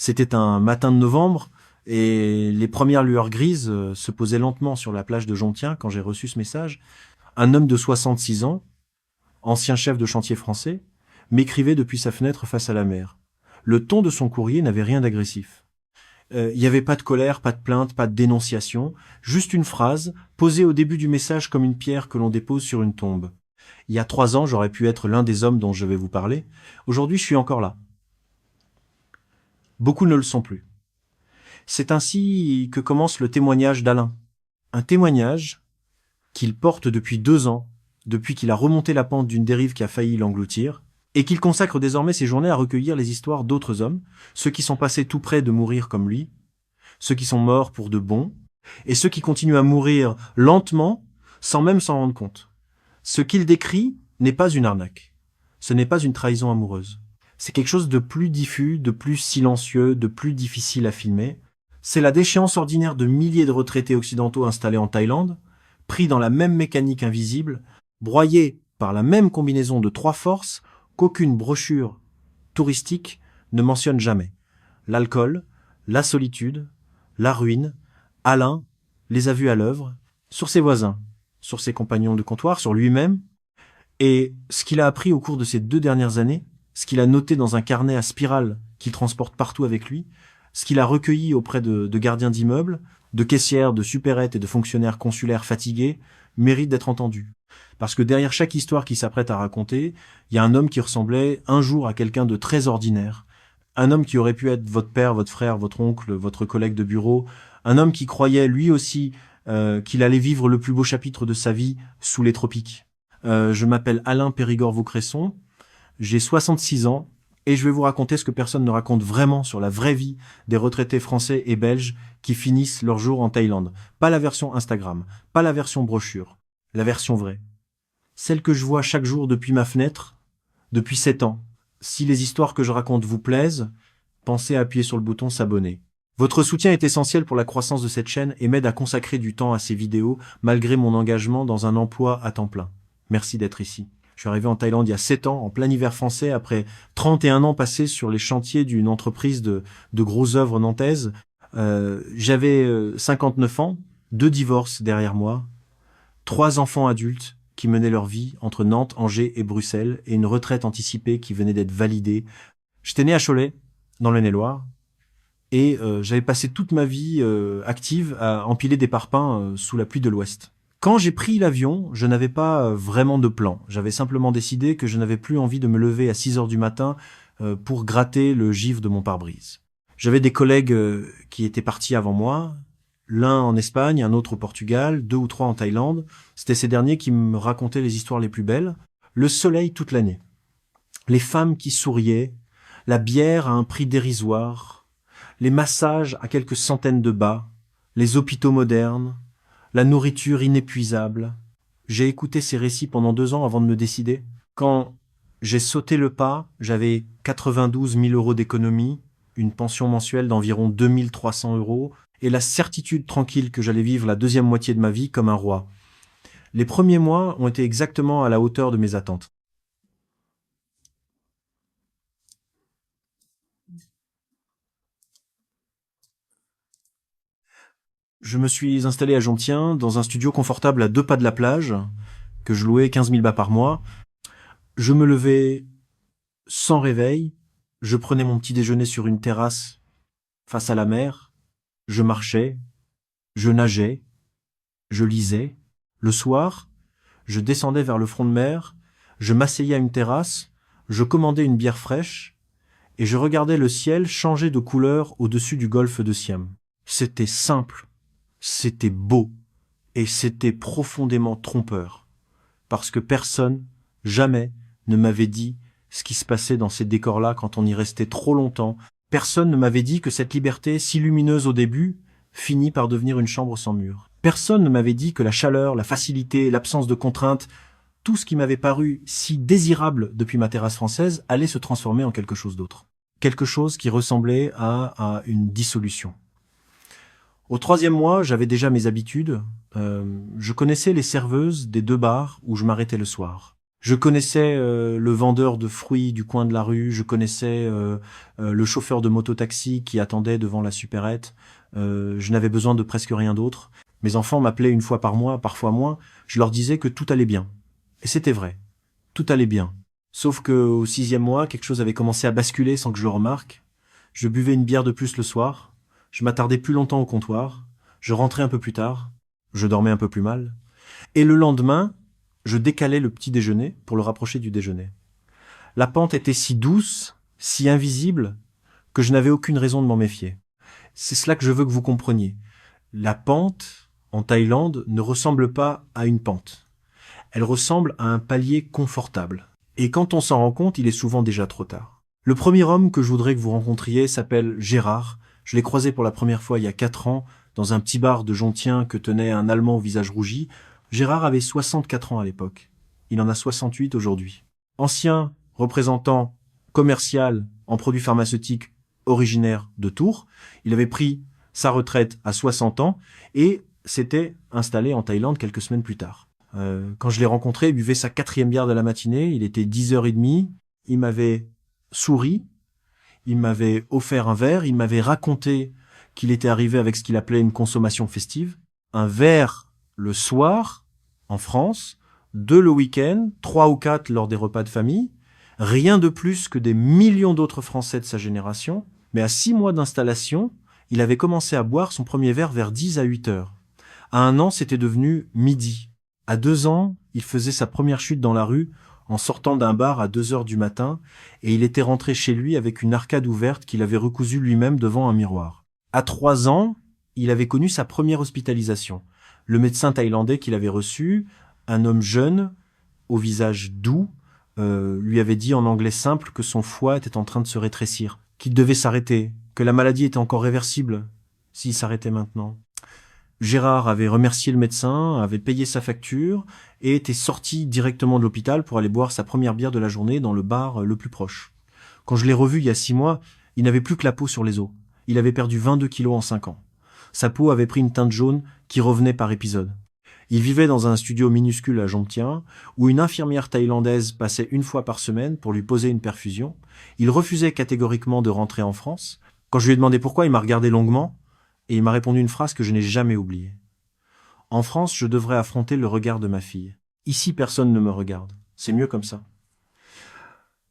C'était un matin de novembre et les premières lueurs grises se posaient lentement sur la plage de Jontien quand j'ai reçu ce message. Un homme de 66 ans, ancien chef de chantier français, m'écrivait depuis sa fenêtre face à la mer. Le ton de son courrier n'avait rien d'agressif. Il n'y avait pas de colère, pas de plainte, pas de dénonciation, juste une phrase posée au début du message comme une pierre que l'on dépose sur une tombe. Il y a 3 ans, j'aurais pu être l'un des hommes dont je vais vous parler. Aujourd'hui, je suis encore là. Beaucoup ne le sont plus. C'est ainsi que commence le témoignage d'Alain. Un témoignage qu'il porte depuis 2 ans, depuis qu'il a remonté la pente d'une dérive qui a failli l'engloutir, et qu'il consacre désormais ses journées à recueillir les histoires d'autres hommes, ceux qui sont passés tout près de mourir comme lui, ceux qui sont morts pour de bon, et ceux qui continuent à mourir lentement, sans même s'en rendre compte. Ce qu'il décrit n'est pas une arnaque. Ce n'est pas une trahison amoureuse. C'est quelque chose de plus diffus, de plus silencieux, de plus difficile à filmer. C'est la déchéance ordinaire de milliers de retraités occidentaux installés en Thaïlande, pris dans la même mécanique invisible, broyés par la même combinaison de 3 forces qu'aucune brochure touristique ne mentionne jamais. L'alcool, la solitude, la ruine. Alain les a vus à l'œuvre, sur ses voisins, sur ses compagnons de comptoir, sur lui-même. Et ce qu'il a appris au cours de ces 2 dernières années, ce qu'il a noté dans un carnet à spirale qu'il transporte partout avec lui, ce qu'il a recueilli auprès de gardiens d'immeubles, de caissières, de supérettes et de fonctionnaires consulaires fatigués, mérite d'être entendu. Parce que derrière chaque histoire qu'il s'apprête à raconter, il y a un homme qui ressemblait un jour à quelqu'un de très ordinaire. Un homme qui aurait pu être votre père, votre frère, votre oncle, votre collègue de bureau. Un homme qui croyait lui aussi qu'il allait vivre le plus beau chapitre de sa vie sous les tropiques. Je m'appelle Alain Périgord-Vaucresson, j'ai 66 ans et je vais vous raconter ce que personne ne raconte vraiment sur la vraie vie des retraités français et belges qui finissent leur jour en Thaïlande. Pas la version Instagram, pas la version brochure, la version vraie. Celle que je vois chaque jour depuis ma fenêtre, depuis 7 ans. Si les histoires que je raconte vous plaisent, pensez à appuyer sur le bouton s'abonner. Votre soutien est essentiel pour la croissance de cette chaîne et m'aide à consacrer du temps à ces vidéos malgré mon engagement dans un emploi à temps plein. Merci d'être ici. Je suis arrivé en Thaïlande il y a 7 ans, en plein hiver français, après 31 ans passés sur les chantiers d'une entreprise de grosses œuvres nantaises. J'avais 59 ans, 2 divorces derrière moi, 3 enfants adultes qui menaient leur vie entre Nantes, Angers et Bruxelles, et une retraite anticipée qui venait d'être validée. J'étais né à Cholet, dans le Maine-et-Loire, et j'avais passé toute ma vie active à empiler des parpaings sous la pluie de l'Ouest. Quand j'ai pris l'avion, je n'avais pas vraiment de plan. J'avais simplement décidé que je n'avais plus envie de me lever à 6 heures du matin pour gratter le givre de mon pare-brise. J'avais des collègues qui étaient partis avant moi, l'un en Espagne, un autre au Portugal, 2 ou 3 en Thaïlande. C'était ces derniers qui me racontaient les histoires les plus belles. Le soleil toute l'année. Les femmes qui souriaient, la bière à un prix dérisoire, les massages à quelques centaines de bahts, les hôpitaux modernes, la nourriture inépuisable. J'ai écouté ces récits pendant 2 ans avant de me décider. Quand j'ai sauté le pas, j'avais 92 000 euros d'économie, une pension mensuelle d'environ 2 300 euros, et la certitude tranquille que j'allais vivre la 2e moitié de ma vie comme un roi. Les premiers mois ont été exactement à la hauteur de mes attentes. Je me suis installé à Jontien, dans un studio confortable à 2 pas de la plage, que je louais 15 000 bahts par mois. Je me levais sans réveil, je prenais mon petit déjeuner sur une terrasse face à la mer, je marchais, je nageais, je lisais. Le soir, je descendais vers le front de mer, je m'asseyais à une terrasse, je commandais une bière fraîche, et je regardais le ciel changer de couleur au-dessus du golfe de Siam. C'était simple, c'était beau, et c'était profondément trompeur, parce que personne, jamais, ne m'avait dit ce qui se passait dans ces décors-là quand on y restait trop longtemps. Personne ne m'avait dit que cette liberté, si lumineuse au début, finit par devenir une chambre sans mur. Personne ne m'avait dit que la chaleur, la facilité, l'absence de contraintes, tout ce qui m'avait paru si désirable depuis ma terrasse française allait se transformer en quelque chose d'autre. Quelque chose qui ressemblait à une dissolution. Au 3e mois, j'avais déjà mes habitudes. Je connaissais les serveuses des 2 bars où je m'arrêtais le soir. Je connaissais le vendeur de fruits du coin de la rue, je connaissais le chauffeur de mototaxi qui attendait devant la supérette. Je n'avais besoin de presque rien d'autre. Mes enfants m'appelaient une fois par mois, parfois moins. Je leur disais que tout allait bien. Et c'était vrai. Tout allait bien. Sauf que au 6e mois, quelque chose avait commencé à basculer sans que je le remarque. Je buvais une bière de plus le soir. Je m'attardais plus longtemps au comptoir. Je rentrais un peu plus tard. Je dormais un peu plus mal. Et le lendemain, je décalais le petit déjeuner pour le rapprocher du déjeuner. La pente était si douce, si invisible, que je n'avais aucune raison de m'en méfier. C'est cela que je veux que vous compreniez. La pente, en Thaïlande, ne ressemble pas à une pente. Elle ressemble à un palier confortable. Et quand on s'en rend compte, il est souvent déjà trop tard. Le premier homme que je voudrais que vous rencontriez s'appelle Gérard. Je l'ai croisé pour la première fois il y a 4 ans, dans un petit bar de Jontien que tenait un Allemand au visage rougi. Gérard avait 64 ans à l'époque. Il en a 68 aujourd'hui. Ancien représentant commercial en produits pharmaceutiques originaire de Tours, il avait pris sa retraite à 60 ans et s'était installé en Thaïlande quelques semaines plus tard. Quand je l'ai rencontré, il buvait sa 4e bière de la matinée, il était 10h30, il m'avait souri, il m'avait offert un verre, il m'avait raconté qu'il était arrivé avec ce qu'il appelait une consommation festive. Un verre le soir, en France, 2 le week-end, 3 ou 4 lors des repas de famille, rien de plus que des millions d'autres Français de sa génération, mais à 6 mois d'installation, il avait commencé à boire son premier verre vers 10 à 8 heures. À 1 an, c'était devenu midi. À 2 ans, il faisait sa première chute dans la rue en sortant d'un bar à 2 heures du matin et il était rentré chez lui avec une arcade ouverte qu'il avait recousue lui-même devant un miroir. À 3 ans, il avait connu sa première hospitalisation. Le médecin thaïlandais qu'il avait reçu, un homme jeune, au visage doux, lui avait dit en anglais simple que son foie était en train de se rétrécir, qu'il devait s'arrêter, que la maladie était encore réversible s'il s'arrêtait maintenant. Gérard avait remercié le médecin, avait payé sa facture et était sorti directement de l'hôpital pour aller boire sa première bière de la journée dans le bar le plus proche. Quand je l'ai revu il y a 6 mois, il n'avait plus que la peau sur les os. Il avait perdu 22 kilos en 5 ans. Sa peau avait pris une teinte jaune qui revenait par épisode. Il vivait dans un studio minuscule à Jomtien, où une infirmière thaïlandaise passait 1 fois par semaine pour lui poser une perfusion. Il refusait catégoriquement de rentrer en France. Quand je lui ai demandé pourquoi, il m'a regardé longuement, et il m'a répondu une phrase que je n'ai jamais oubliée. En France, je devrais affronter le regard de ma fille. Ici, personne ne me regarde. C'est mieux comme ça.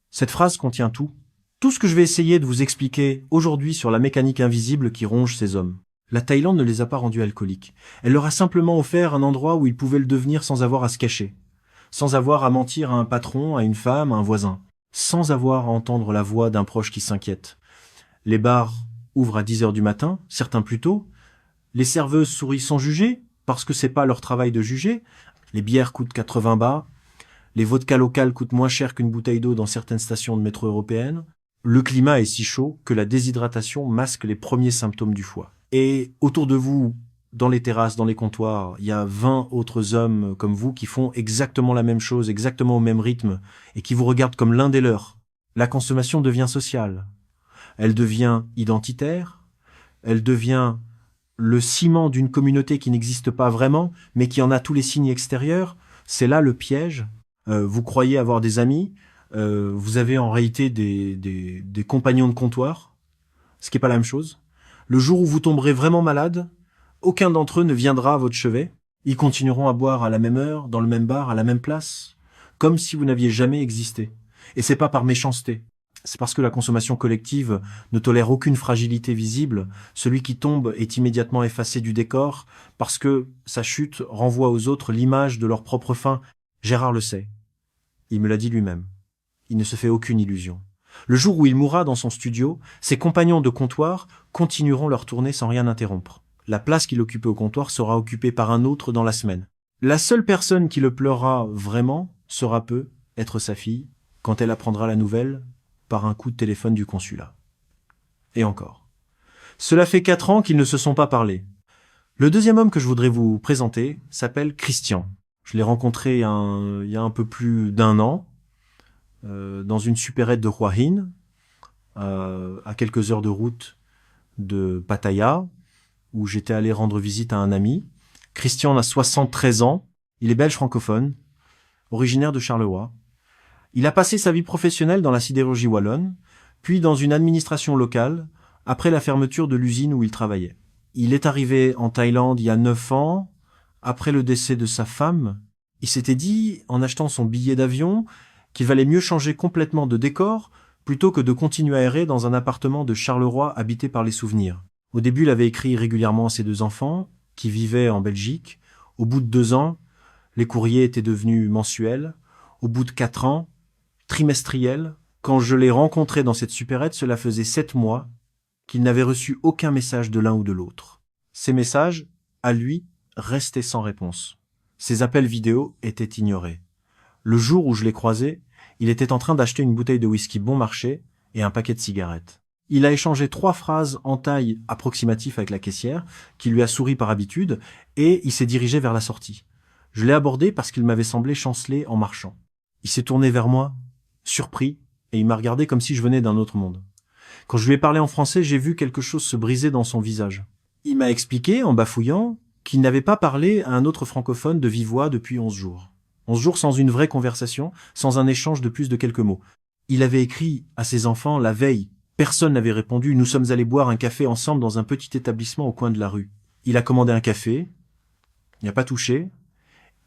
Cette phrase contient tout. Tout ce que je vais essayer de vous expliquer aujourd'hui sur la mécanique invisible qui ronge ces hommes. La Thaïlande ne les a pas rendus alcooliques. Elle leur a simplement offert un endroit où ils pouvaient le devenir sans avoir à se cacher. Sans avoir à mentir à un patron, à une femme, à un voisin. Sans avoir à entendre la voix d'un proche qui s'inquiète. Les bars ouvrent à 10 heures du matin, certains plus tôt. Les serveuses sourient sans juger, parce que c'est pas leur travail de juger. Les bières coûtent 80 bahts. Les vodkas locales coûtent moins cher qu'une bouteille d'eau dans certaines stations de métro européennes. Le climat est si chaud que la déshydratation masque les premiers symptômes du foie. Et autour de vous, dans les terrasses, dans les comptoirs, il y a 20 autres hommes comme vous qui font exactement la même chose, exactement au même rythme, et qui vous regardent comme l'un des leurs. La consommation devient sociale. Elle devient identitaire. Elle devient le ciment d'une communauté qui n'existe pas vraiment, mais qui en a tous les signes extérieurs. C'est là le piège. Vous croyez avoir des amis, vous avez en réalité des compagnons de comptoir, ce qui n'est pas la même chose. Le jour où vous tomberez vraiment malade, aucun d'entre eux ne viendra à votre chevet. Ils continueront à boire à la même heure, dans le même bar, à la même place, comme si vous n'aviez jamais existé. Et c'est pas par méchanceté. C'est parce que la consommation collective ne tolère aucune fragilité visible. Celui qui tombe est immédiatement effacé du décor parce que sa chute renvoie aux autres l'image de leur propre fin. Gérard le sait. Il me l'a dit lui-même. Il ne se fait aucune illusion. Le jour où il mourra dans son studio, ses compagnons de comptoir continueront leur tournée sans rien interrompre. La place qu'il occupait au comptoir sera occupée par un autre dans la semaine. La seule personne qui le pleurera vraiment sera peu être sa fille, quand elle apprendra la nouvelle par un coup de téléphone du consulat. Et encore. Cela fait 4 ans qu'ils ne se sont pas parlé. Le deuxième homme que je voudrais vous présenter s'appelle Christian. Je l'ai rencontré il y a un peu plus d'1 an, dans une supérette de Hua Hin, à quelques heures de route de Pattaya, où j'étais allé rendre visite à un ami. Christian a 73 ans, il est belge francophone, originaire de Charleroi. Il a passé sa vie professionnelle dans la sidérurgie wallonne, puis dans une administration locale, après la fermeture de l'usine où il travaillait. Il est arrivé en Thaïlande il y a 9 ans, après le décès de sa femme. Il s'était dit, en achetant son billet d'avion, qu'il valait mieux changer complètement de décor plutôt que de continuer à errer dans un appartement de Charleroi habité par les souvenirs. Au début, il avait écrit régulièrement à ses 2 enfants, qui vivaient en Belgique. Au bout de 2 ans, les courriers étaient devenus mensuels. Au bout de 4 ans, trimestriels. Quand je l'ai rencontré dans cette supérette, cela faisait 7 mois qu'il n'avait reçu aucun message de l'un ou de l'autre. Ces messages, à lui, restaient sans réponse. Ses appels vidéo étaient ignorés. Le jour où je l'ai croisé, il était en train d'acheter une bouteille de whisky bon marché et un paquet de cigarettes. Il a échangé 3 phrases en thaï approximatif avec la caissière, qui lui a souri par habitude, et il s'est dirigé vers la sortie. Je l'ai abordé parce qu'il m'avait semblé chanceler en marchant. Il s'est tourné vers moi, surpris, et il m'a regardé comme si je venais d'un autre monde. Quand je lui ai parlé en français, j'ai vu quelque chose se briser dans son visage. Il m'a expliqué, en bafouillant, qu'il n'avait pas parlé à un autre francophone de vive voix depuis 11 jours. 11 jours sans une vraie conversation, sans un échange de plus de quelques mots. Il avait écrit à ses enfants la veille. Personne n'avait répondu. Nous sommes allés boire un café ensemble dans un petit établissement au coin de la rue. Il a commandé un café, il n'a pas touché,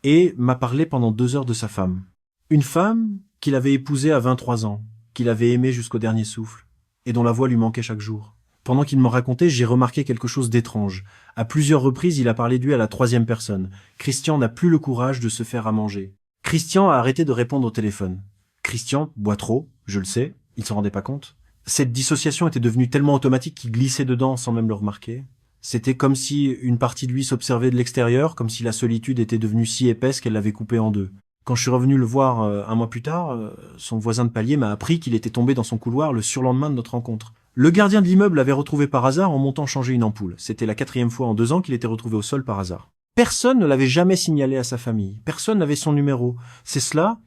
et m'a parlé pendant 2 heures de sa femme. Une femme qu'il avait épousée à 23 ans, qu'il avait aimée jusqu'au dernier souffle, et dont la voix lui manquait chaque jour. Pendant qu'il m'en racontait, j'ai remarqué quelque chose d'étrange. À plusieurs reprises, il a parlé de lui à la 3e personne. Christian n'a plus le courage de se faire à manger. Christian a arrêté de répondre au téléphone. Christian boit trop, je le sais, il s'en rendait pas compte. Cette dissociation était devenue tellement automatique qu'il glissait dedans sans même le remarquer. C'était comme si une partie de lui s'observait de l'extérieur, comme si la solitude était devenue si épaisse qu'elle l'avait coupé en deux. Quand je suis revenu le voir 1 mois plus tard, son voisin de palier m'a appris qu'il était tombé dans son couloir le surlendemain de notre rencontre. Le gardien de l'immeuble l'avait retrouvé par hasard en montant changer une ampoule. C'était la 4e fois en 2 ans qu'il était retrouvé au sol par hasard. Personne ne l'avait jamais signalé à sa famille. Personne n'avait son numéro. C'est cela,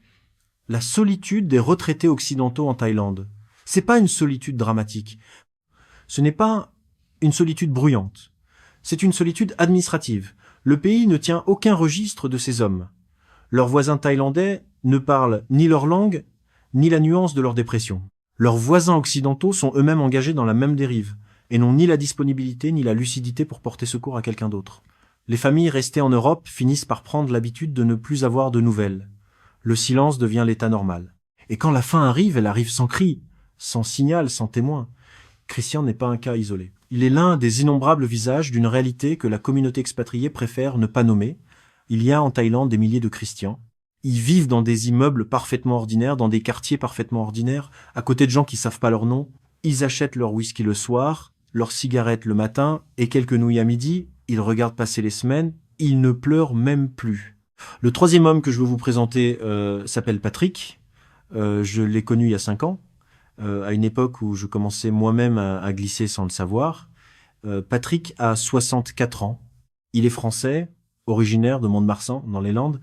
la solitude des retraités occidentaux en Thaïlande. C'est pas une solitude dramatique. Ce n'est pas une solitude bruyante. C'est une solitude administrative. Le pays ne tient aucun registre de ces hommes. Leurs voisins thaïlandais ne parlent ni leur langue, ni la nuance de leur dépression. Leurs voisins occidentaux sont eux-mêmes engagés dans la même dérive, et n'ont ni la disponibilité ni la lucidité pour porter secours à quelqu'un d'autre. Les familles restées en Europe finissent par prendre l'habitude de ne plus avoir de nouvelles. Le silence devient l'état normal. Et quand la fin arrive, elle arrive sans cri, sans signal, sans témoin. Christian n'est pas un cas isolé. Il est l'un des innombrables visages d'une réalité que la communauté expatriée préfère ne pas nommer. Il y a en Thaïlande des milliers de Christians. Ils vivent dans des immeubles parfaitement ordinaires, dans des quartiers parfaitement ordinaires, à côté de gens qui savent pas leur nom. Ils achètent leur whisky le soir, leurs cigarettes le matin et quelques nouilles à midi. Ils regardent passer les semaines. Ils ne pleurent même plus. Le 3e homme que je veux vous présenter s'appelle Patrick. Je l'ai connu il y a 5 ans, à une époque où je commençais moi-même à glisser sans le savoir. Patrick a 64 ans. Il est français, originaire de Mont-de-Marsan, dans les Landes.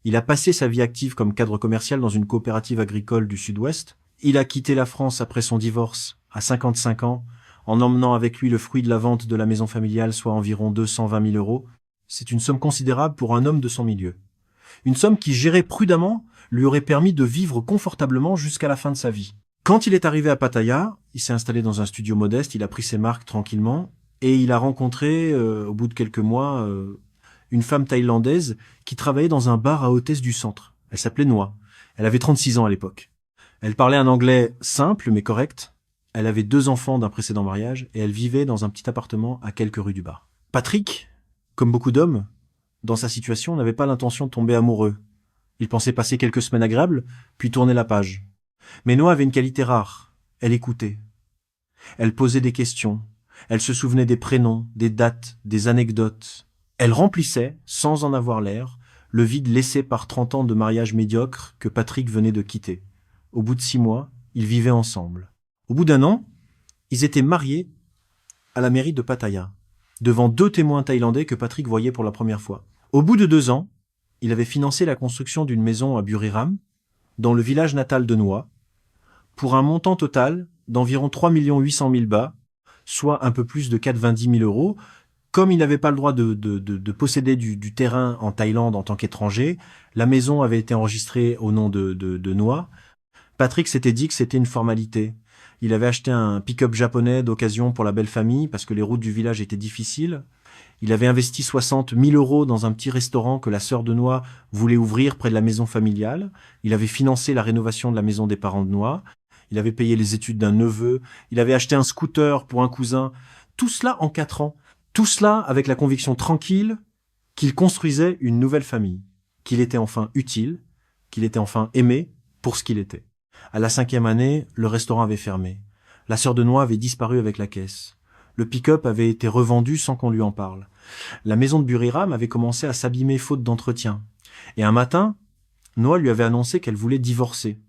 Il a passé sa vie active comme cadre commercial dans une coopérative agricole du Sud-Ouest. Il a quitté la France après son divorce à 55 ans, en emmenant avec lui le fruit de la vente de la maison familiale, soit environ 220 000 €. C'est une somme considérable pour un homme de son milieu. Une somme qui, gérée prudemment, lui aurait permis de vivre confortablement jusqu'à la fin de sa vie. Quand il est arrivé à Pattaya, il s'est installé dans un studio modeste, il a pris ses marques tranquillement, et il a rencontré, au bout de quelques mois, une femme thaïlandaise qui travaillait dans un bar à hôtesse du centre. Elle s'appelait Noa. Elle avait 36 ans à l'époque. Elle parlait un anglais simple mais correct. Elle avait 2 enfants d'un précédent mariage et elle vivait dans un petit appartement à quelques rues du bar. Patrick, comme beaucoup d'hommes, dans sa situation, n'avait pas l'intention de tomber amoureux. Il pensait passer quelques semaines agréables, puis tourner la page. Mais Noa avait une qualité rare. Elle écoutait. Elle posait des questions. Elle se souvenait des prénoms, des dates, des anecdotes. Elle remplissait, sans en avoir l'air, le vide laissé par 30 ans de mariage médiocre que Patrick venait de quitter. Au bout de 6 mois, ils vivaient ensemble. Au bout d'1 an, ils étaient mariés à la mairie de Pattaya, devant 2 témoins thaïlandais que Patrick voyait pour la première fois. Au bout de 2 ans, il avait financé la construction d'une maison à Buriram, dans le village natal de Noa, pour un montant total d'environ 3 800 000 bahts, soit un peu plus de 90 000 €. Comme il n'avait pas le droit de posséder du terrain en Thaïlande en tant qu'étranger, la maison avait été enregistrée au nom de Noa. Patrick s'était dit que c'était une formalité. Il avait acheté un pick-up japonais d'occasion pour la belle famille parce que les routes du village étaient difficiles. Il avait investi 60 000 € dans un petit restaurant que la sœur de Noah voulait ouvrir près de la maison familiale. Il avait financé la rénovation de la maison des parents de Noah. Il avait payé les études d'un neveu. Il avait acheté un scooter pour un cousin. Tout cela en 4 ans. Tout cela avec la conviction tranquille qu'il construisait une nouvelle famille, qu'il était enfin utile, qu'il était enfin aimé pour ce qu'il était. À la 5e année, le restaurant avait fermé. La sœur de Noah avait disparu avec la caisse. Le pick-up avait été revendu sans qu'on lui en parle. La maison de Buriram avait commencé à s'abîmer faute d'entretien. Et un matin, Noah lui avait annoncé qu'elle voulait divorcer.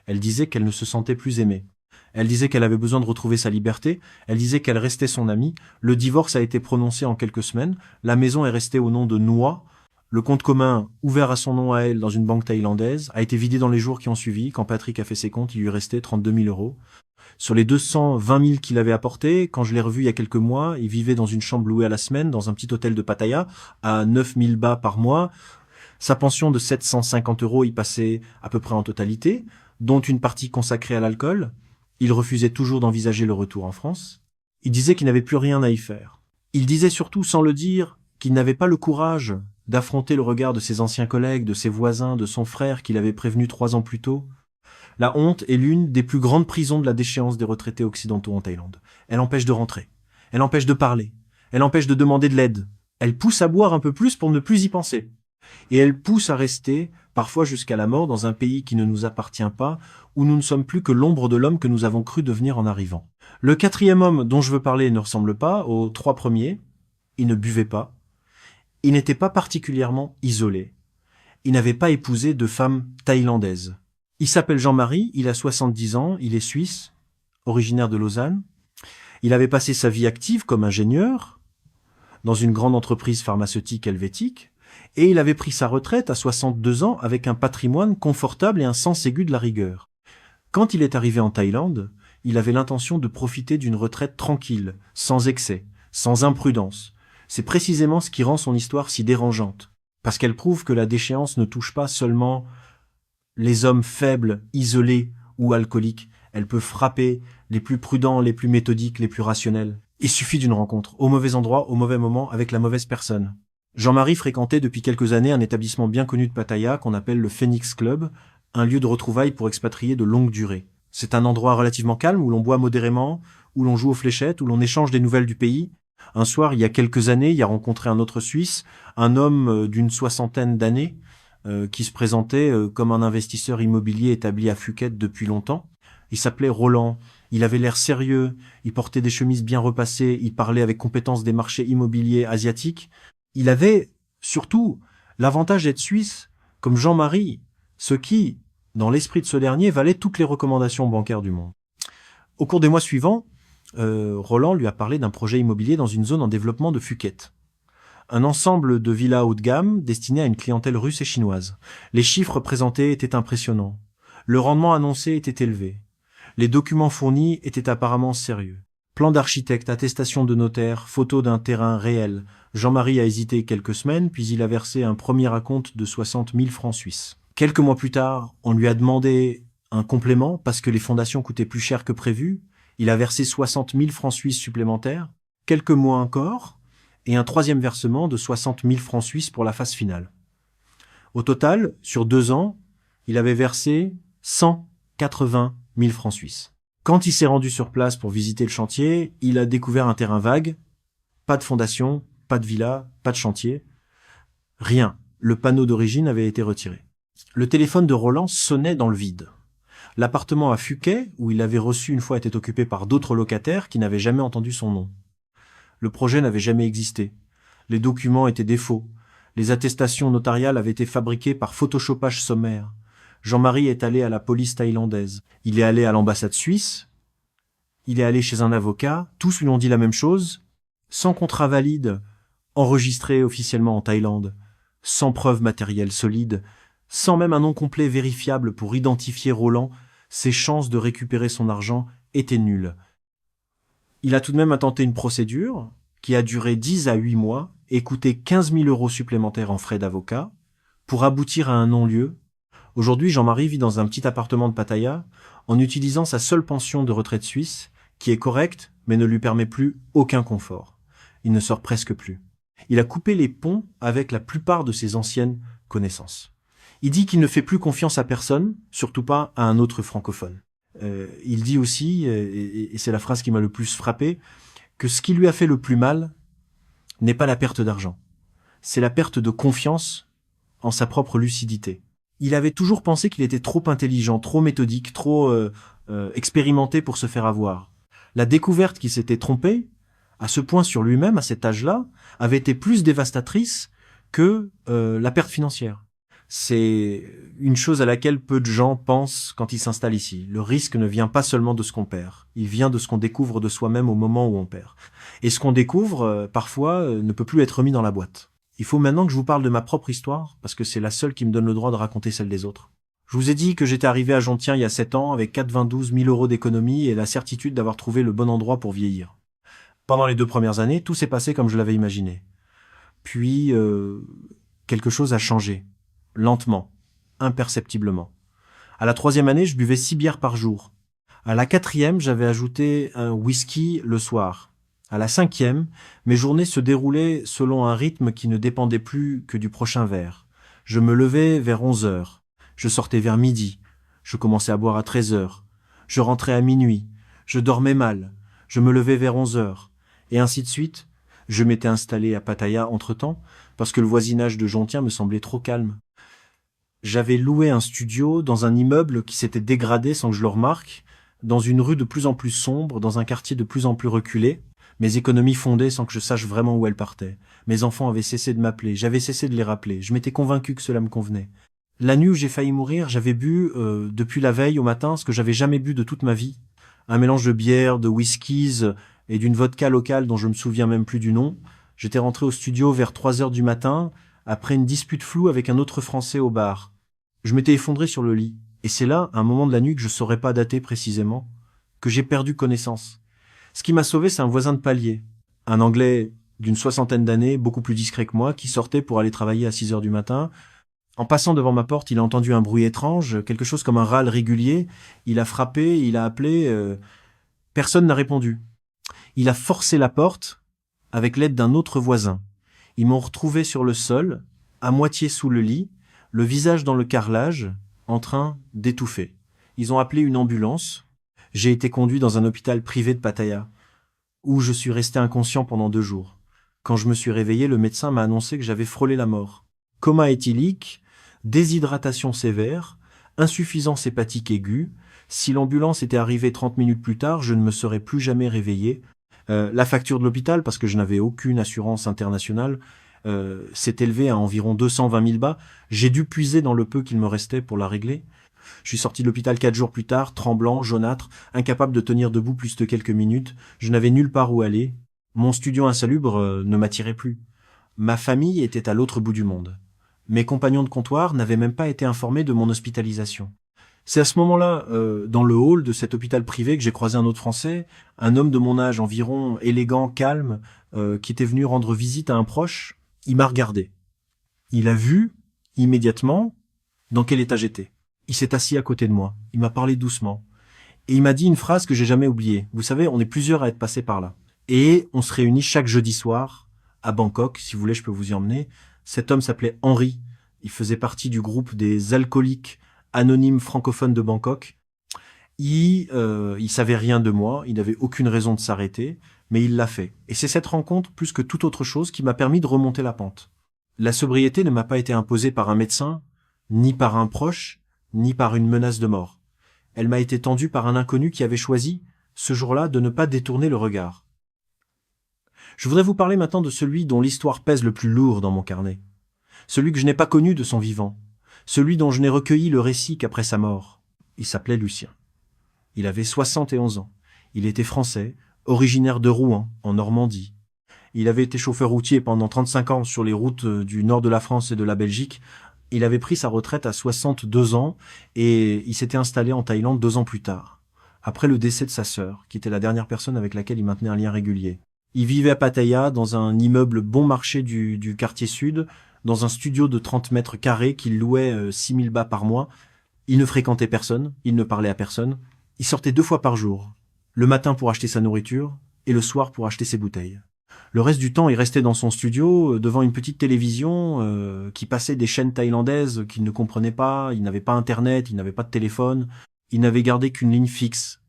Elle disait qu'elle ne se sentait plus aimée. Elle disait qu'elle avait besoin de retrouver sa liberté. Elle disait qu'elle restait son amie. Le divorce a été prononcé en quelques semaines. La maison est restée au nom de Noah. Le compte commun, ouvert à son nom à elle dans une banque thaïlandaise, a été vidé dans les jours qui ont suivi. Quand Patrick a fait ses comptes, il lui restait 32 000 €. Sur les 220 000 qu'il avait apportés, quand je l'ai revu il y a quelques mois, il vivait dans une chambre louée à la semaine, dans un petit hôtel de Pattaya, à 9 000 bahts par mois. Sa pension de 750 € y passait à peu près en totalité, dont une partie consacrée à l'alcool. Il refusait toujours d'envisager le retour en France. Il disait qu'il n'avait plus rien à y faire. Il disait surtout, sans le dire, qu'il n'avait pas le courage d'affronter le regard de ses anciens collègues, de ses voisins, de son frère qu'il avait prévenu 3 ans plus tôt. La honte est l'une des plus grandes prisons de la déchéance des retraités occidentaux en Thaïlande. Elle empêche de rentrer. Elle empêche de parler. Elle empêche de demander de l'aide. Elle pousse à boire un peu plus pour ne plus y penser. Et elle pousse à rester, parfois jusqu'à la mort, dans un pays qui ne nous appartient pas, où nous ne sommes plus que l'ombre de l'homme que nous avons cru devenir en arrivant. Le 4e homme dont je veux parler ne ressemble pas aux 3 premiers. Il ne buvait pas. Il n'était pas particulièrement isolé. Il n'avait pas épousé de femme thaïlandaise. Il s'appelle Jean-Marie, il a 70 ans, il est suisse, originaire de Lausanne. Il avait passé sa vie active comme ingénieur dans une grande entreprise pharmaceutique helvétique et il avait pris sa retraite à 62 ans avec un patrimoine confortable et un sens aigu de la rigueur. Quand il est arrivé en Thaïlande, il avait l'intention de profiter d'une retraite tranquille, sans excès, sans imprudence. C'est précisément ce qui rend son histoire si dérangeante, parce qu'elle prouve que la déchéance ne touche pas seulement les hommes faibles, isolés ou alcooliques. Elle peut frapper les plus prudents, les plus méthodiques, les plus rationnels. Il suffit d'une rencontre, au mauvais endroit, au mauvais moment, avec la mauvaise personne. Jean-Marie fréquentait depuis quelques années un établissement bien connu de Pattaya qu'on appelle le Phoenix Club, un lieu de retrouvailles pour expatriés de longue durée. C'est un endroit relativement calme où l'on boit modérément, où l'on joue aux fléchettes, où l'on échange des nouvelles du pays. Un soir, il y a quelques années, il a rencontré un autre Suisse, un homme d'une 60aine d'années, qui se présentait comme un investisseur immobilier établi à Phuket depuis longtemps. Il s'appelait Roland, il avait l'air sérieux, il portait des chemises bien repassées, il parlait avec compétence des marchés immobiliers asiatiques. Il avait surtout l'avantage d'être suisse, comme Jean-Marie, ce qui, dans l'esprit de ce dernier, valait toutes les recommandations bancaires du monde. Au cours des mois suivants, Roland lui a parlé d'un projet immobilier dans une zone en développement de Phuket. Un ensemble de villas haut de gamme destinées à une clientèle russe et chinoise. Les chiffres présentés étaient impressionnants. Le rendement annoncé était élevé. Les documents fournis étaient apparemment sérieux. Plan d'architecte, attestation de notaire, photo d'un terrain réel. Jean-Marie a hésité quelques semaines, puis il a versé un premier acompte de 60 000 francs suisses. Quelques mois plus tard, on lui a demandé un complément parce que les fondations coûtaient plus cher que prévu. Il a versé 60 000 francs suisses supplémentaires. Quelques mois encore, et un 3e versement de 60 000 francs suisses pour la phase finale. Au total, sur 2 ans, il avait versé 180 000 francs suisses. Quand il s'est rendu sur place pour visiter le chantier, il a découvert un terrain vague, pas de fondation, pas de villa, pas de chantier, rien. Le panneau d'origine avait été retiré. Le téléphone de Roland sonnait dans le vide. L'appartement à Phuket, où il avait reçu une fois, était occupé par d'autres locataires qui n'avaient jamais entendu son nom. Le projet n'avait jamais existé. Les documents étaient des faux. Les attestations notariales avaient été fabriquées par photoshopage sommaire. Jean-Marie est allé à la police thaïlandaise. Il est allé à l'ambassade suisse. Il est allé chez un avocat. Tous lui ont dit la même chose. Sans contrat valide, enregistré officiellement en Thaïlande, sans preuve matérielle solide, sans même un nom complet vérifiable pour identifier Roland, ses chances de récupérer son argent étaient nulles. Il a tout de même intenté une procédure qui a duré 10 à 8 mois et coûté 15 000 € supplémentaires en frais d'avocat pour aboutir à un non-lieu. Aujourd'hui, Jean-Marie vit dans un petit appartement de Pattaya, en utilisant sa seule pension de retraite suisse, qui est correcte, mais ne lui permet plus aucun confort. Il ne sort presque plus. Il a coupé les ponts avec la plupart de ses anciennes connaissances. Il dit qu'il ne fait plus confiance à personne, surtout pas à un autre francophone. Il dit aussi, et c'est la phrase qui m'a le plus frappé, que ce qui lui a fait le plus mal n'est pas la perte d'argent. C'est la perte de confiance en sa propre lucidité. Il avait toujours pensé qu'il était trop intelligent, trop méthodique, trop expérimenté pour se faire avoir. La découverte qu'il s'était trompé, à ce point sur lui-même, à cet âge-là, avait été plus dévastatrice que la perte financière. C'est une chose à laquelle peu de gens pensent quand ils s'installent ici. Le risque ne vient pas seulement de ce qu'on perd, il vient de ce qu'on découvre de soi-même au moment où on perd. Et ce qu'on découvre, parfois, ne peut plus être remis dans la boîte. Il faut maintenant que je vous parle de ma propre histoire, parce que c'est la seule qui me donne le droit de raconter celle des autres. Je vous ai dit que j'étais arrivé à Jontiens il y a 7 ans avec 92 000 euros d'économie et la certitude d'avoir trouvé le bon endroit pour vieillir. Pendant les 2 premières années, tout s'est passé comme je l'avais imaginé. Puis, quelque chose a changé. Lentement, imperceptiblement. À la 3e année, je buvais 6 bières par jour. À la 4e, j'avais ajouté un whisky le soir. À la 5e, mes journées se déroulaient selon un rythme qui ne dépendait plus que du prochain verre. Je me levais vers 11 heures. Je sortais vers midi. Je commençais à boire à 13 heures. Je rentrais à minuit. Je dormais mal. Je me levais vers 11 heures. Et ainsi de suite. Je m'étais installé à Pattaya entre-temps, parce que le voisinage de Jontiens me semblait trop calme. J'avais loué un studio dans un immeuble qui s'était dégradé sans que je le remarque, dans une rue de plus en plus sombre, dans un quartier de plus en plus reculé. Mes économies fondaient sans que je sache vraiment où elles partaient. Mes enfants avaient cessé de m'appeler, j'avais cessé de les rappeler, je m'étais convaincu que cela me convenait. La nuit où j'ai failli mourir, j'avais bu, depuis la veille au matin, ce que j'avais jamais bu de toute ma vie. Un mélange de bière, de whiskies et d'une vodka locale dont je me souviens même plus du nom. J'étais rentré au studio vers 3 heures du matin, après une dispute floue avec un autre Français au bar. Je m'étais effondré sur le lit. Et c'est là, un moment de la nuit que je saurais pas dater précisément, que j'ai perdu connaissance. Ce qui m'a sauvé, c'est un voisin de palier. Un Anglais d'une 60aine d'années, beaucoup plus discret que moi, qui sortait pour aller travailler à 6 heures du matin. En passant devant ma porte, il a entendu un bruit étrange, quelque chose comme un râle régulier. Il a frappé, il a appelé. Personne n'a répondu. Il a forcé la porte avec l'aide d'un autre voisin. Ils m'ont retrouvé sur le sol, à moitié sous le lit, le visage dans le carrelage, en train d'étouffer. Ils ont appelé une ambulance. J'ai été conduit dans un hôpital privé de Pattaya, où je suis resté inconscient pendant 2 jours. Quand je me suis réveillé, le médecin m'a annoncé que j'avais frôlé la mort. Coma éthylique, déshydratation sévère, insuffisance hépatique aiguë. Si l'ambulance était arrivée 30 minutes plus tard, je ne me serais plus jamais réveillé. La facture de l'hôpital, parce que je n'avais aucune assurance internationale, s'est élevée à environ 220 000 bahts. J'ai dû puiser dans le peu qu'il me restait pour la régler. Je suis sorti de l'hôpital 4 jours plus tard, tremblant, jaunâtre, incapable de tenir debout plus de quelques minutes. Je n'avais nulle part où aller. Mon studio insalubre ne m'attirait plus. Ma famille était à l'autre bout du monde. Mes compagnons de comptoir n'avaient même pas été informés de mon hospitalisation. C'est à ce moment-là, dans le hall de cet hôpital privé, que j'ai croisé un autre Français, un homme de mon âge environ, élégant, calme, qui était venu rendre visite à un proche. Il m'a regardé. Il a vu, immédiatement, dans quel état j'étais. Il s'est assis à côté de moi. Il m'a parlé doucement. Et il m'a dit une phrase que j'ai jamais oubliée. Vous savez, on est plusieurs à être passés par là. Et on se réunit chaque jeudi soir à Bangkok. Si vous voulez, je peux vous y emmener. Cet homme s'appelait Henri. Il faisait partie du groupe des alcooliques anonymes francophones de Bangkok. Il savait rien de moi. Il n'avait aucune raison de s'arrêter. Mais il l'a fait. Et c'est cette rencontre, plus que toute autre chose, qui m'a permis de remonter la pente. La sobriété ne m'a pas été imposée par un médecin, ni par un proche, ni par une menace de mort. Elle m'a été tendue par un inconnu qui avait choisi, ce jour-là, de ne pas détourner le regard. Je voudrais vous parler maintenant de celui dont l'histoire pèse le plus lourd dans mon carnet. Celui que je n'ai pas connu de son vivant. Celui dont je n'ai recueilli le récit qu'après sa mort. Il s'appelait Lucien. Il avait 71 ans. Il était français, originaire de Rouen, en Normandie. Il avait été chauffeur routier pendant 35 ans sur les routes du nord de la France et de la Belgique. Il avait pris sa retraite à 62 ans et il s'était installé en Thaïlande 2 ans plus tard, après le décès de sa sœur, qui était la dernière personne avec laquelle il maintenait un lien régulier. Il vivait à Pattaya, dans un immeuble bon marché du quartier sud, dans un studio de 30 mètres carrés qu'il louait 6 000 bahts par mois. Il ne fréquentait personne, il ne parlait à personne. Il sortait 2 fois par jour, le matin pour acheter sa nourriture et le soir pour acheter ses bouteilles. Le reste du temps, il restait dans son studio, devant une petite télévision qui passait des chaînes thaïlandaises qu'il ne comprenait pas. Il n'avait pas Internet, il n'avait pas de téléphone. Il n'avait gardé qu'une ligne fixe,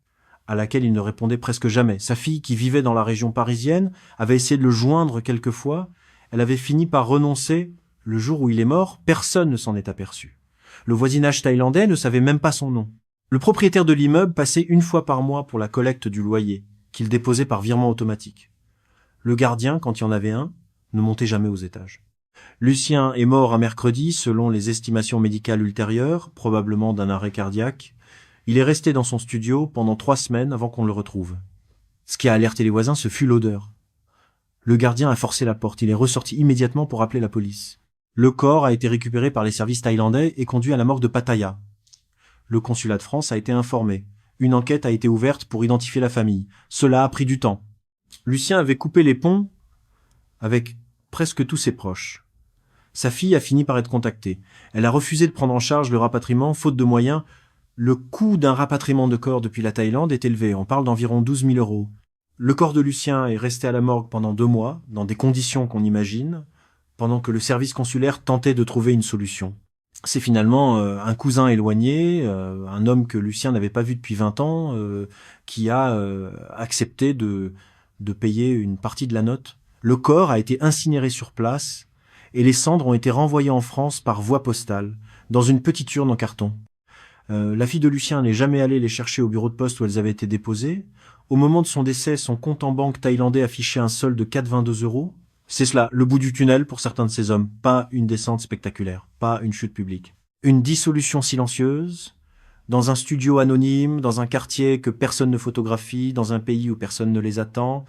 à laquelle il ne répondait presque jamais. Sa fille, qui vivait dans la région parisienne, avait essayé de le joindre quelques fois. Elle avait fini par renoncer. Le jour où il est mort, personne ne s'en est aperçu. Le voisinage thaïlandais ne savait même pas son nom. Le propriétaire de l'immeuble passait 1 fois par mois pour la collecte du loyer, qu'il déposait par virement automatique. Le gardien, quand il y en avait un, ne montait jamais aux étages. Lucien est mort un mercredi, selon les estimations médicales ultérieures, probablement d'un arrêt cardiaque. Il est resté dans son studio pendant 3 semaines avant qu'on le retrouve. Ce qui a alerté les voisins, ce fut l'odeur. Le gardien a forcé la porte. Il est ressorti immédiatement pour appeler la police. Le corps a été récupéré par les services thaïlandais et conduit à la morgue de Pattaya. Le consulat de France a été informé. Une enquête a été ouverte pour identifier la famille. Cela a pris du temps. Lucien avait coupé les ponts avec presque tous ses proches. Sa fille a fini par être contactée. Elle a refusé de prendre en charge le rapatriement, faute de moyens. Le coût d'un rapatriement de corps depuis la Thaïlande est élevé. On parle d'environ 12 000 €. Le corps de Lucien est resté à la morgue pendant 2 mois, dans des conditions qu'on imagine, pendant que le service consulaire tentait de trouver une solution. C'est finalement un cousin éloigné, un homme que Lucien n'avait pas vu depuis 20 ans, qui a accepté de payer une partie de la note. Le corps a été incinéré sur place et les cendres ont été renvoyées en France par voie postale, dans une petite urne en carton. La fille de Lucien n'est jamais allée les chercher au bureau de poste où elles avaient été déposées. Au moment de son décès, son compte en banque thaïlandais affichait un solde de 4,22 €. C'est cela, le bout du tunnel pour certains de ces hommes. Pas une descente spectaculaire, pas une chute publique. Une dissolution silencieuse, dans un studio anonyme, dans un quartier que personne ne photographie, dans un pays où personne ne les attend.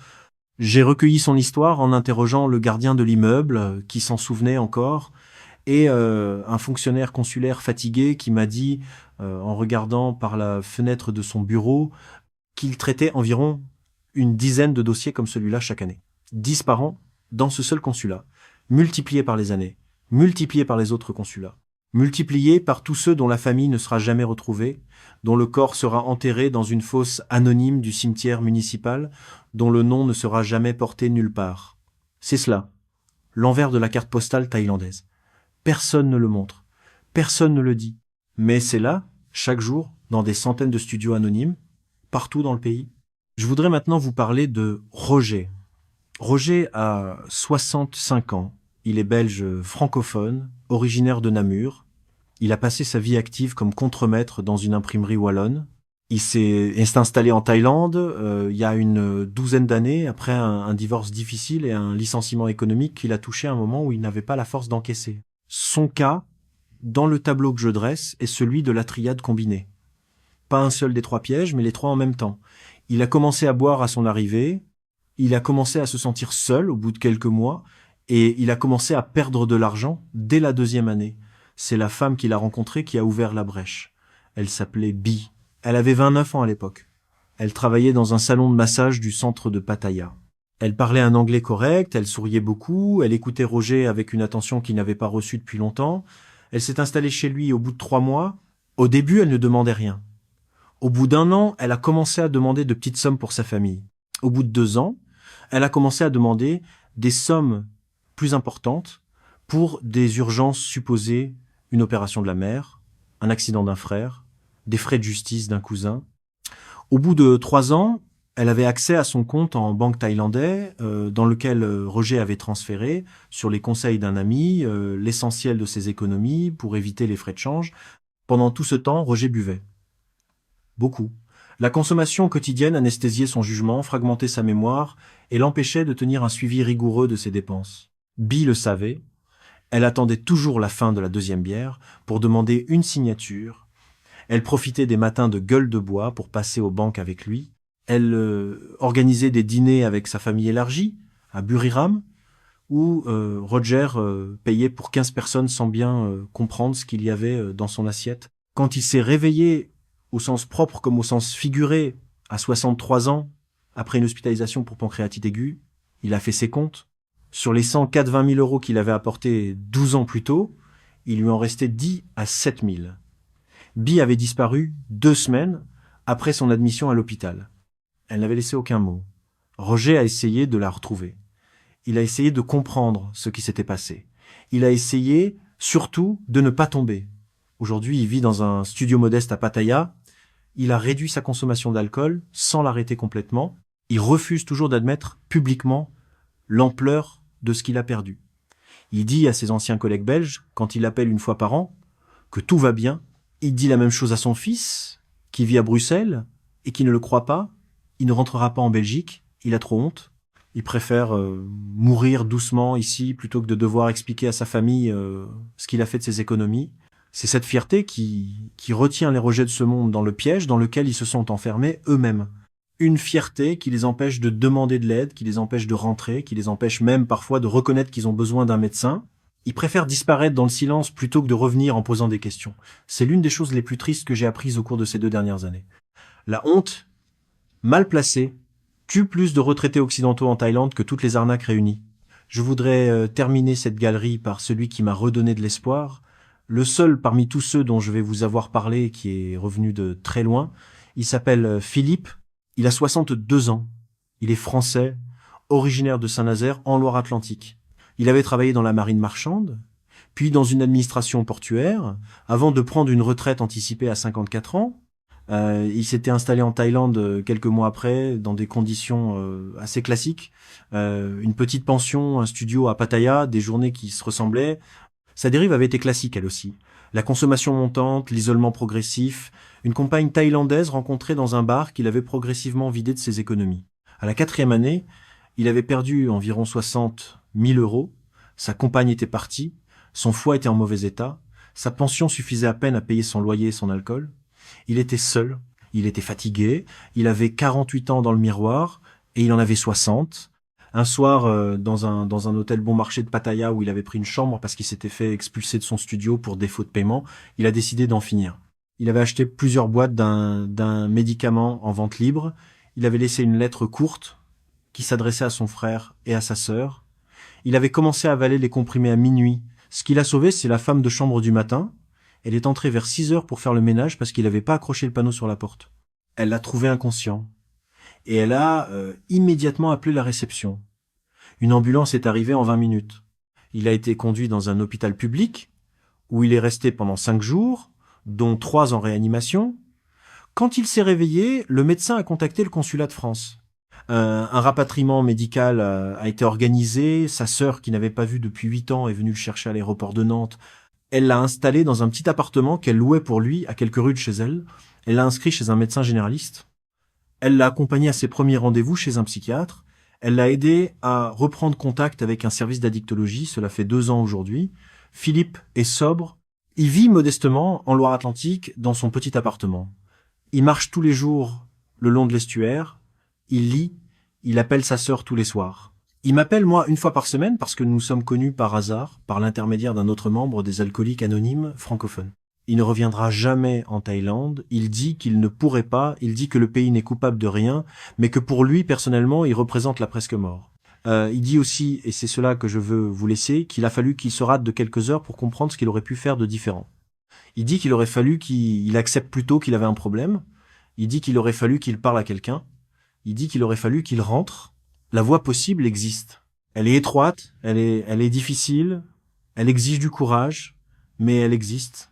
J'ai recueilli son histoire en interrogeant le gardien de l'immeuble, qui s'en souvenait encore, et un fonctionnaire consulaire fatigué qui m'a dit, en regardant par la fenêtre de son bureau, qu'il traitait environ une dizaine de dossiers comme celui-là chaque année. 10 par an dans ce seul consulat, multiplié par les années, multiplié par les autres consulats, multiplié par tous ceux dont la famille ne sera jamais retrouvée, dont le corps sera enterré dans une fosse anonyme du cimetière municipal, dont le nom ne sera jamais porté nulle part. C'est cela, l'envers de la carte postale thaïlandaise. Personne ne le montre, personne ne le dit, mais c'est là, chaque jour, dans des centaines de studios anonymes, partout dans le pays. Je voudrais maintenant vous parler de Roger. Roger a 65 ans. Il est belge francophone, originaire de Namur. Il a passé sa vie active comme contremaître dans une imprimerie wallonne. Il s'est installé en Thaïlande il y a une douzaine d'années, après un divorce difficile et un licenciement économique qu'il a touché à un moment où il n'avait pas la force d'encaisser. Son cas, dans le tableau que je dresse, est celui de la triade combinée. Pas un seul des 3 pièges, mais les 3 en même temps. Il a commencé à boire à son arrivée, il a commencé à se sentir seul au bout de quelques mois, et il a commencé à perdre de l'argent dès la 2e année. C'est la femme qu'il a rencontrée qui a ouvert la brèche. Elle s'appelait Bi. Elle avait 29 ans à l'époque. Elle travaillait dans un salon de massage du centre de Pattaya. Elle parlait un anglais correct, elle souriait beaucoup, elle écoutait Roger avec une attention qu'il n'avait pas reçue depuis longtemps. Elle s'est installée chez lui au bout de 3 mois. Au début, elle ne demandait rien. Au bout d'1 an, elle a commencé à demander de petites sommes pour sa famille. Au bout de 2 ans, elle a commencé à demander des sommes plus importantes pour des urgences supposées, une opération de la mère, un accident d'un frère, des frais de justice d'un cousin. Au bout de 3 ans, elle avait accès à son compte en banque thaïlandais, dans lequel Roger avait transféré, sur les conseils d'un ami, l'essentiel de ses économies pour éviter les frais de change. Pendant tout ce temps, Roger buvait. Beaucoup. La consommation quotidienne anesthésiait son jugement, fragmentait sa mémoire et l'empêchait de tenir un suivi rigoureux de ses dépenses. Bi le savait. Elle attendait toujours la fin de la 2e bière pour demander une signature. Elle profitait des matins de gueule de bois pour passer aux banques avec lui. Elle organisait des dîners avec sa famille élargie, à Buriram, où Roger payait pour 15 personnes sans bien comprendre ce qu'il y avait dans son assiette. Quand il s'est réveillé, au sens propre comme au sens figuré, à 63 ans, après une hospitalisation pour pancréatite aiguë, il a fait ses comptes. Sur les 180 000 euros qu'il avait apportés 12 ans plus tôt, il lui en restait 10 à 7 000. Bi avait disparu 2 semaines après son admission à l'hôpital. Elle n'avait laissé aucun mot. Roger a essayé de la retrouver. Il a essayé de comprendre ce qui s'était passé. Il a essayé, surtout, de ne pas tomber. Aujourd'hui, il vit dans un studio modeste à Pattaya. Il a réduit sa consommation d'alcool sans l'arrêter complètement. Il refuse toujours d'admettre publiquement l'ampleur de ce qu'il a perdu. Il dit à ses anciens collègues belges, quand il l'appelle une fois par an, que tout va bien. Il dit la même chose à son fils, qui vit à Bruxelles, et qui ne le croit pas. Il ne rentrera pas en Belgique. Il a trop honte. Il préfère mourir doucement ici plutôt que de devoir expliquer à sa famille ce qu'il a fait de ses économies. C'est cette fierté qui retient les rejets de ce monde dans le piège dans lequel ils se sont enfermés eux-mêmes. Une fierté qui les empêche de demander de l'aide, qui les empêche de rentrer, qui les empêche même parfois de reconnaître qu'ils ont besoin d'un médecin. Ils préfèrent disparaître dans le silence plutôt que de revenir en posant des questions. C'est l'une des choses les plus tristes que j'ai apprises au cours de ces 2 dernières années. La honte, mal placée, tue plus de retraités occidentaux en Thaïlande que toutes les arnaques réunies. Je voudrais terminer cette galerie par celui qui m'a redonné de l'espoir, le seul parmi tous ceux dont je vais vous avoir parlé qui est revenu de très loin. Il s'appelle Philippe, il a 62 ans, il est français, originaire de Saint-Nazaire en Loire-Atlantique. Il avait travaillé dans la marine marchande, puis dans une administration portuaire, avant de prendre une retraite anticipée à 54 ans. Il s'était installé en Thaïlande quelques mois après, dans des conditions assez classiques. Une petite pension, un studio à Pattaya, des journées qui se ressemblaient. Sa dérive avait été classique, elle aussi. La consommation montante, l'isolement progressif, une compagne thaïlandaise rencontrée dans un bar qu'il avait progressivement vidé de ses économies. À la 4e année, il avait perdu environ 60 000 euros. Sa compagne était partie, son foie était en mauvais état, sa pension suffisait à peine à payer son loyer et son alcool. Il était seul, il était fatigué, il avait 48 ans dans le miroir et il en avait 60. Un soir, dans un hôtel bon marché de Pattaya où il avait pris une chambre parce qu'il s'était fait expulser de son studio pour défaut de paiement, il a décidé d'en finir. Il avait acheté plusieurs boîtes d'un médicament en vente libre. Il avait laissé une lettre courte qui s'adressait à son frère et à sa sœur. Il avait commencé à avaler les comprimés à minuit. Ce qui l'a sauvé, c'est la femme de chambre du matin. Elle est entrée vers 6 heures pour faire le ménage parce qu'il n'avait pas accroché le panneau sur la porte. Elle l'a trouvé inconscient. Et elle a immédiatement appelé la réception. Une ambulance est arrivée en 20 minutes. Il a été conduit dans un hôpital public où il est resté pendant 5 jours, dont 3 en réanimation. Quand il s'est réveillé, le médecin a contacté le consulat de France. Un rapatriement médical a été organisé. Sa sœur, qui n'avait pas vu depuis 8 ans, est venue le chercher à l'aéroport de Nantes. Elle l'a installé dans un petit appartement qu'elle louait pour lui à quelques rues de chez elle. Elle l'a inscrit chez un médecin généraliste. Elle l'a accompagné à ses premiers rendez-vous chez un psychiatre. Elle l'a aidé à reprendre contact avec un service d'addictologie. Cela fait 2 ans aujourd'hui. Philippe est sobre. Il vit modestement en Loire-Atlantique dans son petit appartement. Il marche tous les jours le long de l'estuaire. Il lit. Il appelle sa sœur tous les soirs. Il m'appelle, moi, 1 fois par semaine parce que nous sommes connus par hasard, par l'intermédiaire d'un autre membre des alcooliques anonymes francophones. Il ne reviendra jamais en Thaïlande. Il dit qu'il ne pourrait pas. Il dit que le pays n'est coupable de rien, mais que pour lui, personnellement, il représente la presque mort. Il dit aussi, et c'est cela que je veux vous laisser, qu'il a fallu qu'il se rate de quelques heures pour comprendre ce qu'il aurait pu faire de différent. Il dit qu'il aurait fallu qu'il accepte plutôt qu'il avait un problème. Il dit qu'il aurait fallu qu'il parle à quelqu'un. Il dit qu'il aurait fallu qu'il rentre. La voie possible existe. Elle est étroite, elle est difficile, elle exige du courage, mais elle existe.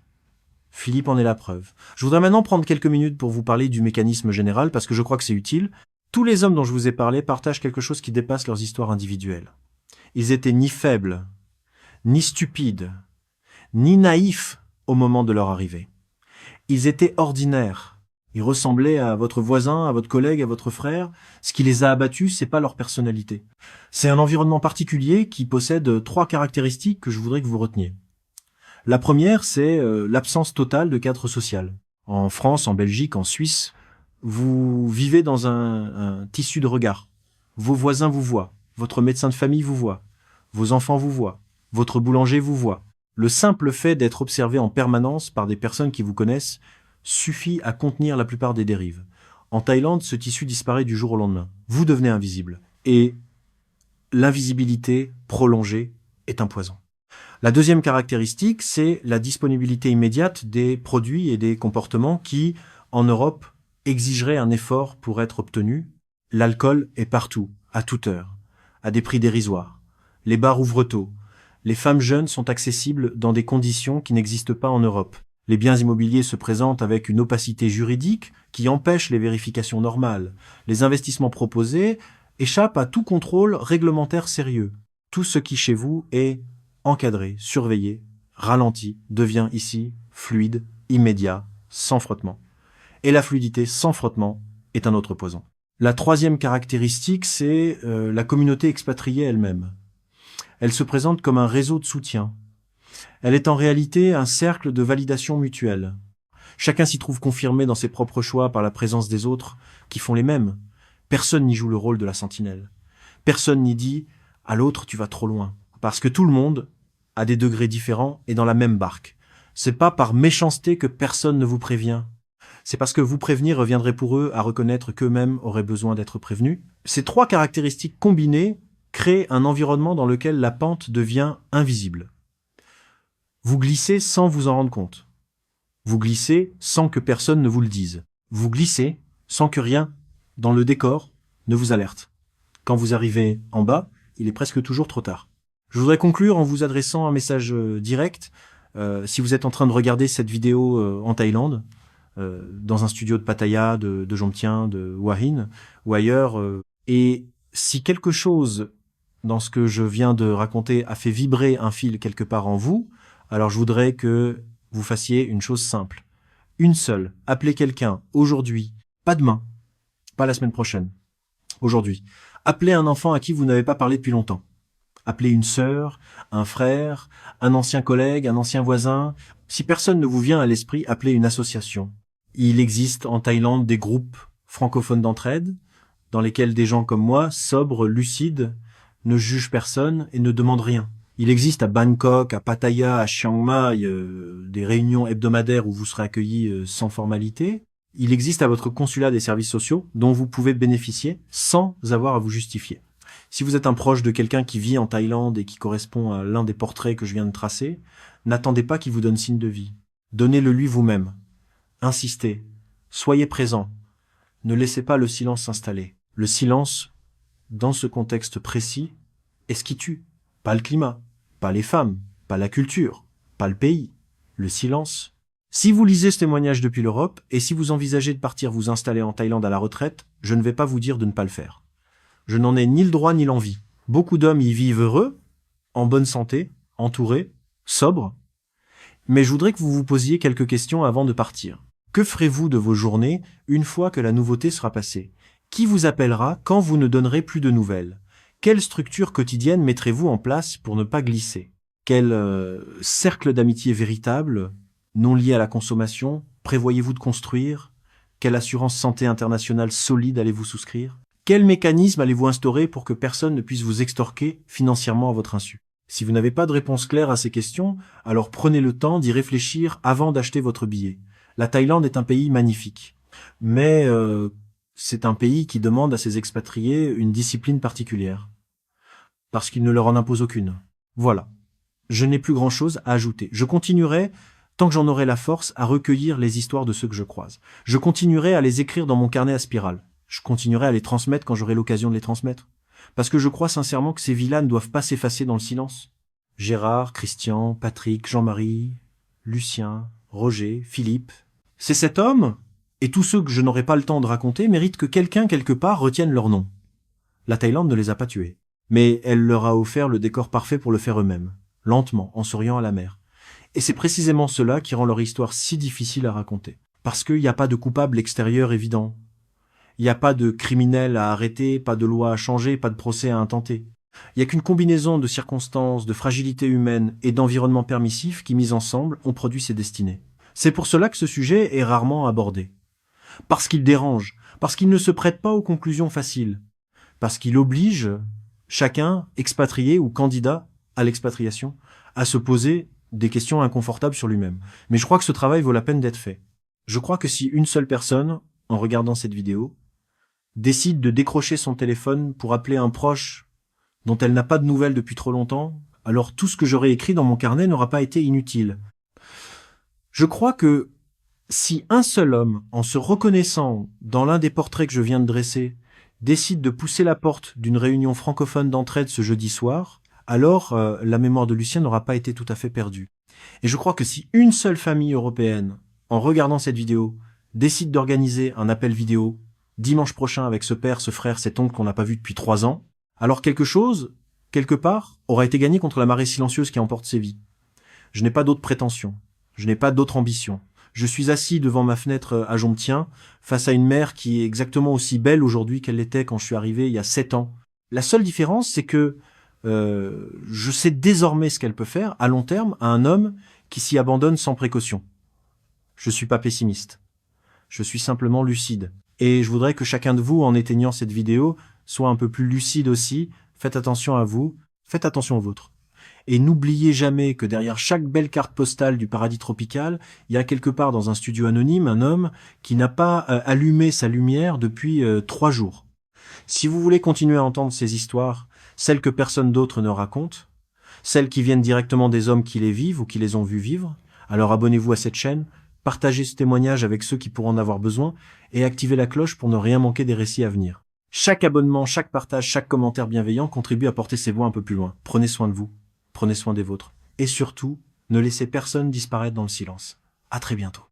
Philippe en est la preuve. Je voudrais maintenant prendre quelques minutes pour vous parler du mécanisme général, parce que je crois que c'est utile. Tous les hommes dont je vous ai parlé partagent quelque chose qui dépasse leurs histoires individuelles. Ils étaient ni faibles, ni stupides, ni naïfs au moment de leur arrivée. Ils étaient ordinaires. Ils ressemblaient à votre voisin, à votre collègue, à votre frère. Ce qui les a abattus, c'est pas leur personnalité. C'est un environnement particulier qui possède 3 caractéristiques que je voudrais que vous reteniez. La première, c'est l'absence totale de cadre social. En France, en Belgique, en Suisse, vous vivez dans un tissu de regard. Vos voisins vous voient, votre médecin de famille vous voit, vos enfants vous voient, votre boulanger vous voit. Le simple fait d'être observé en permanence par des personnes qui vous connaissent suffit à contenir la plupart des dérives. En Thaïlande, ce tissu disparaît du jour au lendemain. Vous devenez invisible. Et l'invisibilité prolongée est un poison. La deuxième caractéristique, c'est la disponibilité immédiate des produits et des comportements qui, en Europe, exigeraient un effort pour être obtenus. L'alcool est partout, à toute heure, à des prix dérisoires. Les bars ouvrent tôt. Les femmes jeunes sont accessibles dans des conditions qui n'existent pas en Europe. Les biens immobiliers se présentent avec une opacité juridique qui empêche les vérifications normales. Les investissements proposés échappent à tout contrôle réglementaire sérieux. Tout ce qui chez vous est encadré, surveillé, ralenti, devient ici fluide, immédiat, sans frottement. Et la fluidité sans frottement est un autre poison. La troisième caractéristique, c'est la communauté expatriée elle-même. Elle se présente comme un réseau de soutien. Elle est en réalité un cercle de validation mutuelle. Chacun s'y trouve confirmé dans ses propres choix par la présence des autres qui font les mêmes. Personne n'y joue le rôle de la sentinelle. Personne n'y dit « à l'autre tu vas trop loin ». Parce que tout le monde, à des degrés différents, est dans la même barque. C'est pas par méchanceté que personne ne vous prévient. C'est parce que vous prévenir reviendrait pour eux à reconnaître qu'eux-mêmes auraient besoin d'être prévenus. Ces trois caractéristiques combinées créent un environnement dans lequel la pente devient invisible. Vous glissez sans vous en rendre compte. Vous glissez sans que personne ne vous le dise. Vous glissez sans que rien dans le décor ne vous alerte. Quand vous arrivez en bas, il est presque toujours trop tard. Je voudrais conclure en vous adressant un message direct. Si vous êtes en train de regarder cette vidéo en Thaïlande, dans un studio de Pattaya, de Jomtien, de Hua Hin ou ailleurs, et si quelque chose dans ce que je viens de raconter a fait vibrer un fil quelque part en vous, alors je voudrais que vous fassiez une chose simple. Une seule. Appelez quelqu'un aujourd'hui, pas demain, pas la semaine prochaine, aujourd'hui. Appelez un enfant à qui vous n'avez pas parlé depuis longtemps. Appelez une sœur, un frère, un ancien collègue, un ancien voisin. Si personne ne vous vient à l'esprit, appelez une association. Il existe en Thaïlande des groupes francophones d'entraide, dans lesquels des gens comme moi, sobres, lucides, ne jugent personne et ne demandent rien. Il existe à Bangkok, à Pattaya, à Chiang Mai, des réunions hebdomadaires où vous serez accueillis sans formalité. Il existe à votre consulat des services sociaux dont vous pouvez bénéficier sans avoir à vous justifier. Si vous êtes un proche de quelqu'un qui vit en Thaïlande et qui correspond à l'un des portraits que je viens de tracer, n'attendez pas qu'il vous donne signe de vie. Donnez-le lui vous-même. Insistez. Soyez présent. Ne laissez pas le silence s'installer. Le silence, dans ce contexte précis, est ce qui tue. Pas le climat, pas les femmes, pas la culture, pas le pays. Le silence. Si vous lisez ce témoignage depuis l'Europe, et si vous envisagez de partir vous installer en Thaïlande à la retraite, je ne vais pas vous dire de ne pas le faire. Je n'en ai ni le droit ni l'envie. Beaucoup d'hommes y vivent heureux, en bonne santé, entourés, sobres. Mais je voudrais que vous vous posiez quelques questions avant de partir. Que ferez-vous de vos journées une fois que la nouveauté sera passée? Qui vous appellera quand vous ne donnerez plus de nouvelles? Quelle structure quotidienne mettrez-vous en place pour ne pas glisser? Quel cercle d'amitié véritable, non lié à la consommation, prévoyez-vous de construire? Quelle assurance santé internationale solide allez-vous souscrire? Quel mécanisme allez-vous instaurer pour que personne ne puisse vous extorquer financièrement à votre insu? Si vous n'avez pas de réponse claire à ces questions, alors prenez le temps d'y réfléchir avant d'acheter votre billet. La Thaïlande est un pays magnifique, mais c'est un pays qui demande à ses expatriés une discipline particulière, parce qu'il ne leur en impose aucune. Voilà. Je n'ai plus grand-chose à ajouter. Je continuerai, tant que j'en aurai la force, à recueillir les histoires de ceux que je croise. Je continuerai à les écrire dans mon carnet à spirale. Je continuerai à les transmettre quand j'aurai l'occasion de les transmettre. Parce que je crois sincèrement que ces vies-là ne doivent pas s'effacer dans le silence. Gérard, Christian, Patrick, Jean-Marie, Lucien, Roger, Philippe. C'est cet homme, et tous ceux que je n'aurai pas le temps de raconter, méritent que quelqu'un quelque part retienne leur nom. La Thaïlande ne les a pas tués. Mais elle leur a offert le décor parfait pour le faire eux-mêmes, lentement, en souriant à la mer. Et c'est précisément cela qui rend leur histoire si difficile à raconter. Parce qu'il n'y a pas de coupable extérieur évident. Il n'y a pas de criminel à arrêter, pas de loi à changer, pas de procès à intenter. Il n'y a qu'une combinaison de circonstances, de fragilité humaine et d'environnement permissif qui, mis ensemble, ont produit ces destinées. C'est pour cela que ce sujet est rarement abordé. Parce qu'il dérange, parce qu'il ne se prête pas aux conclusions faciles, parce qu'il oblige chacun, expatrié ou candidat à l'expatriation, à se poser des questions inconfortables sur lui-même. Mais je crois que ce travail vaut la peine d'être fait. Je crois que si une seule personne, en regardant cette vidéo, décide de décrocher son téléphone pour appeler un proche dont elle n'a pas de nouvelles depuis trop longtemps, alors tout ce que j'aurais écrit dans mon carnet n'aura pas été inutile. Je crois que si un seul homme, en se reconnaissant dans l'un des portraits que je viens de dresser, décide de pousser la porte d'une réunion francophone d'entraide ce jeudi soir, alors la mémoire de Lucien n'aura pas été tout à fait perdue. Et je crois que si une seule famille européenne, en regardant cette vidéo, décide d'organiser un appel vidéo dimanche prochain avec ce père, ce frère, cet oncle qu'on n'a pas vu depuis 3 ans, alors quelque chose, quelque part, aura été gagné contre la marée silencieuse qui emporte ses vies. Je n'ai pas d'autres prétentions. Je n'ai pas d'autre ambition. Je suis assis devant ma fenêtre à Jomptien, face à une mer qui est exactement aussi belle aujourd'hui qu'elle l'était quand je suis arrivé il y a 7 ans. La seule différence, c'est que je sais désormais ce qu'elle peut faire, à long terme, à un homme qui s'y abandonne sans précaution. Je suis pas pessimiste. Je suis simplement lucide. Et je voudrais que chacun de vous, en éteignant cette vidéo, soit un peu plus lucide aussi. Faites attention à vous, faites attention aux vôtres. Et n'oubliez jamais que derrière chaque belle carte postale du paradis tropical, il y a quelque part dans un studio anonyme un homme qui n'a pas allumé sa lumière depuis 3 jours. Si vous voulez continuer à entendre ces histoires, celles que personne d'autre ne raconte, celles qui viennent directement des hommes qui les vivent ou qui les ont vus vivre, alors abonnez-vous à cette chaîne, partagez ce témoignage avec ceux qui pourront en avoir besoin et activez la cloche pour ne rien manquer des récits à venir. Chaque abonnement, chaque partage, chaque commentaire bienveillant contribue à porter ces voix un peu plus loin. Prenez soin de vous. Prenez soin des vôtres. Et surtout, ne laissez personne disparaître dans le silence. À très bientôt.